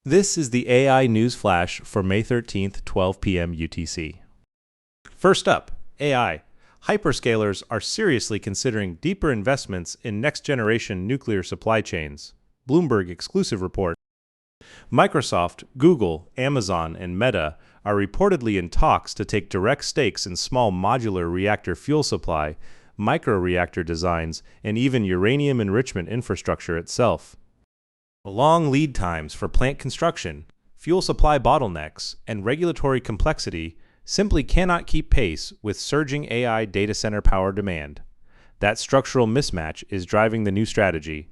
This is the AI News Flash for May 13th, 12 p.m. UTC. First up, AI. Hyperscalers are seriously considering deeper investments in next-generation nuclear supply chains. Bloomberg exclusive report. Microsoft, Google, Amazon, and Meta are reportedly in talks to take direct stakes in small modular reactor fuel supply, microreactor designs, and even uranium enrichment infrastructure itself. Long lead times for plant construction, fuel supply bottlenecks, and regulatory complexity simply cannot keep pace with surging AI data center power demand. That structural mismatch is driving the new strategy.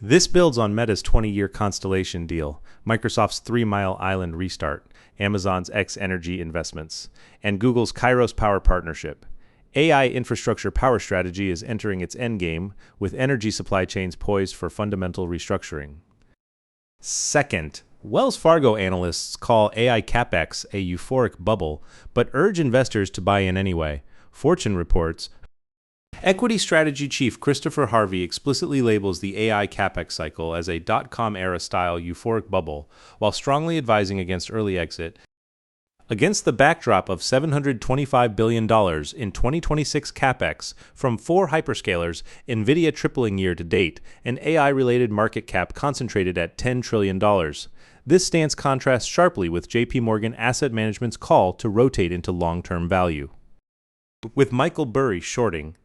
This builds on Meta's 20-year Constellation deal, Microsoft's 3 Mile Island restart, Amazon's X-Energy investments, and Google's Kairos Power partnership. AI infrastructure power strategy is entering its endgame, with energy supply chains poised for fundamental restructuring. Second, Wells Fargo analysts call AI capex a euphoric bubble, but urge investors to buy in anyway. Fortune reports. Equity strategy chief Christopher Harvey explicitly labels the AI capex cycle as a dot-com-era style euphoric bubble, while strongly advising against early exit. Against the backdrop of $725 billion in 2026 capex from 4 hyperscalers, NVIDIA tripling year to date, and AI-related market cap concentrated at $10 trillion. This stance contrasts sharply with JP Morgan Asset Management's call to rotate into long-term value. With Michael Burry shorting,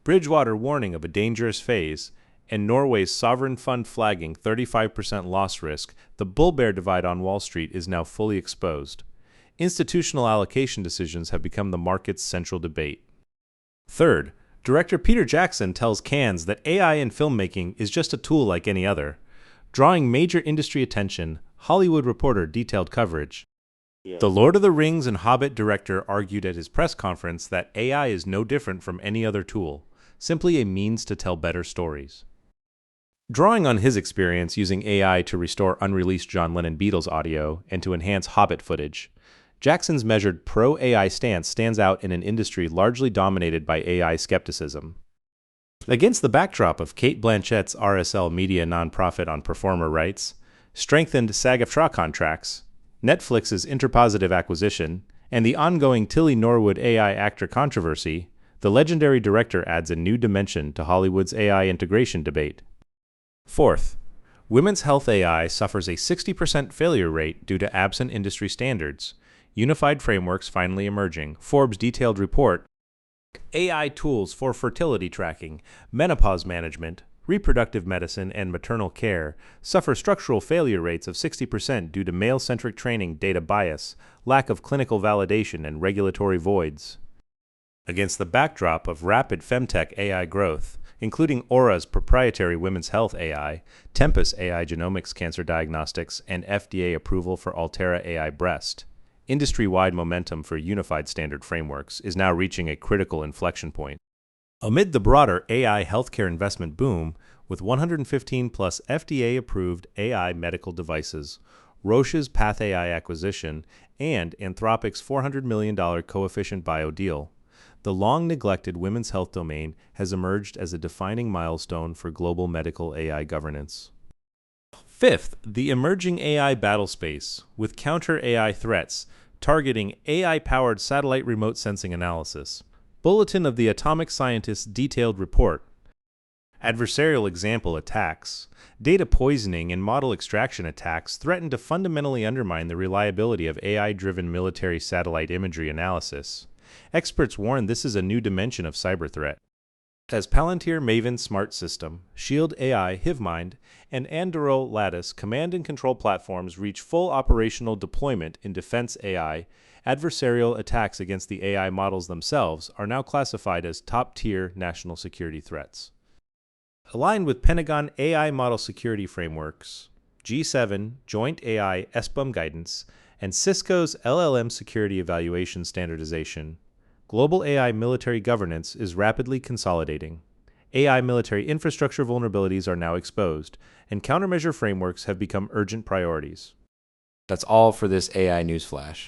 Bridgewater warning of a dangerous phase, and Norway's sovereign fund flagging 35% loss risk, the bull-bear divide on Wall Street is now fully exposed. Institutional allocation decisions have become the market's central debate. Third, director Peter Jackson tells Cannes that AI in filmmaking is just a tool like any other. Drawing major industry attention, Hollywood Reporter detailed coverage. The Lord of the Rings and Hobbit director argued at his press conference that AI is no different from any other tool, simply a means to tell better stories. Drawing on his experience using AI to restore unreleased John Lennon Beatles audio and to enhance Hobbit footage, Jackson's measured pro-AI stance stands out in an industry largely dominated by AI skepticism. Against the backdrop of Cate Blanchett's RSL Media nonprofit on performer rights, strengthened SAG-AFTRA contracts, Netflix's interpositive acquisition, and the ongoing Tilly Norwood AI actor controversy, the legendary director adds a new dimension to Hollywood's AI integration debate. Fourth, women's health AI suffers a 60% failure rate due to absent industry standards. Unified frameworks finally emerging. Forbes detailed report. AI tools for fertility tracking, menopause management, reproductive medicine, and maternal care suffer structural failure rates of 60% due to male-centric training data bias, lack of clinical validation, and regulatory voids. Against the backdrop of rapid femtech AI growth, including Aura's proprietary women's health AI, Tempus AI genomics cancer diagnostics, and FDA approval for Altera AI breast, industry-wide momentum for unified standard frameworks is now reaching a critical inflection point. Amid the broader AI healthcare investment boom, with 115 plus FDA-approved AI medical devices, Roche's PathAI acquisition, and Anthropic's $400 million Coefficient Bio deal, the long-neglected women's health domain has emerged as a defining milestone for global medical AI governance. Fifth, the emerging AI battle space, with counter-AI threats targeting AI-powered satellite remote sensing analysis. Bulletin of the Atomic Scientists detailed report. Adversarial example attacks, data poisoning, and model extraction attacks threaten to fundamentally undermine the reliability of AI-driven military satellite imagery analysis. Experts warn this is a new dimension of cyber threat. As Palantir Maven Smart System, Shield AI, HiveMind, and Anduril Lattice command and control platforms reach full operational deployment in defense AI, adversarial attacks against the AI models themselves are now classified as top-tier national security threats. Aligned with Pentagon AI model security frameworks, G7 Joint AI SBUM guidance, and Cisco's LLM security evaluation standardization, global AI military governance is rapidly consolidating. AI military infrastructure vulnerabilities are now exposed, and countermeasure frameworks have become urgent priorities. That's all for this AI News Flash.